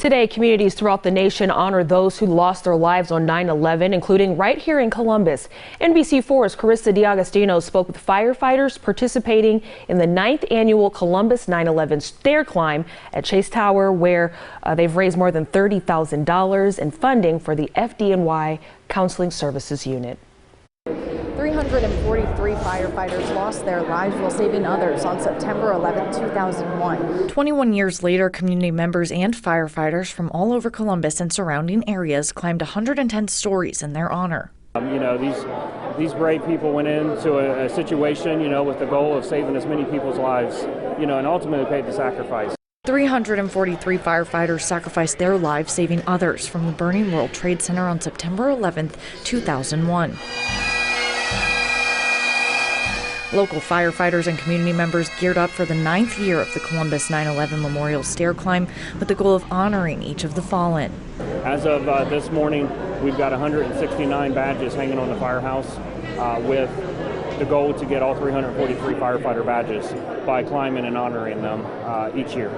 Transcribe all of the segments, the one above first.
Today, communities throughout the nation honor those who lost their lives on 9/11, including right here in Columbus. NBC4's Carissa D'Agostino spoke with firefighters participating in the 9th annual Columbus 9/11 stair climb at Chase Tower, where they've raised more than $30,000 in funding for the FDNY Counseling Services Unit. 343 firefighters lost their lives while saving others on September 11, 2001. 21 years later, community members and firefighters from all over Columbus and surrounding areas climbed 110 stories in their honor. These brave people went into a situation, with the goal of saving as many people's lives, and ultimately paid the sacrifice. 343 firefighters sacrificed their lives saving others from the burning World Trade Center on September 11, 2001. Local firefighters and community members geared up for the 9th year of the Columbus 9/11 Memorial Stair Climb with the goal of honoring each of the fallen. As of this morning, we've got 169 badges hanging on the firehouse with the goal to get all 343 firefighter badges by climbing and honoring them each year.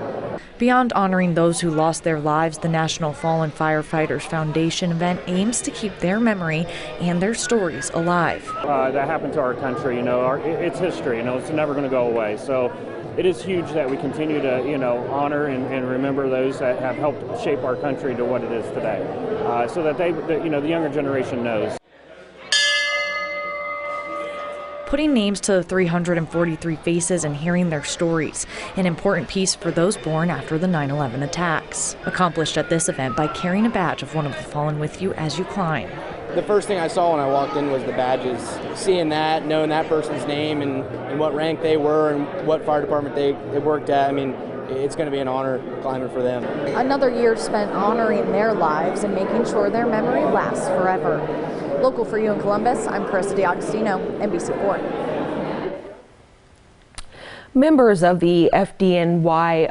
Beyond honoring those who lost their lives, the National Fallen Firefighters Foundation event aims to keep their memory and their stories alive. That happened to our country, it's history, it's never going to go away. So it is huge that we continue to, honor and remember those that have helped shape our country to what it is today, so that the younger generation knows. Putting names to the 343 faces and hearing their stories, an important piece for those born after the 9/11 attacks. Accomplished at this event by carrying a badge of one of the fallen with you as you climb. The first thing I saw when I walked in was the badges. Seeing that, knowing that person's name and what rank they were and what fire department they worked at, it's going to be an honor climbing for them. Another year spent honoring their lives and making sure their memory lasts forever. Local for you in Columbus, I'm Carissa D'Agostino, NBC4. Members of the FDNY,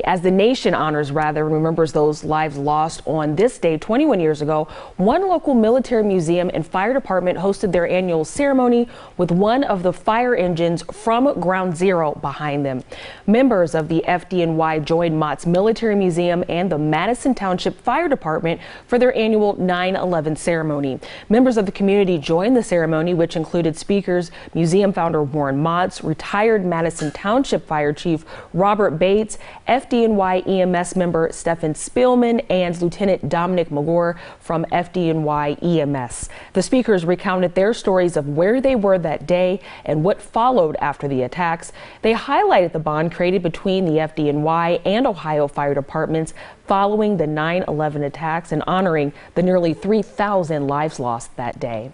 as the nation honors remembers those lives lost on this day 21 years ago, one local military museum and fire department hosted their annual ceremony with one of the fire engines from Ground Zero behind them. Members of the FDNY joined Mott's Military Museum and the Madison Township Fire Department for their annual 9/11 ceremony. Members of the community joined the ceremony, which included speakers, museum founder Warren Motts, retired Madison Township Fire Chief Robert Bates, FDNY EMS member Stephen Spielman, and Lieutenant Dominic McGore from FDNY EMS. The speakers recounted their stories of where they were that day and what followed after the attacks. They highlighted the bond created between the FDNY and Ohio fire departments following the 9/11 attacks and honoring the nearly 3,000 lives lost that day.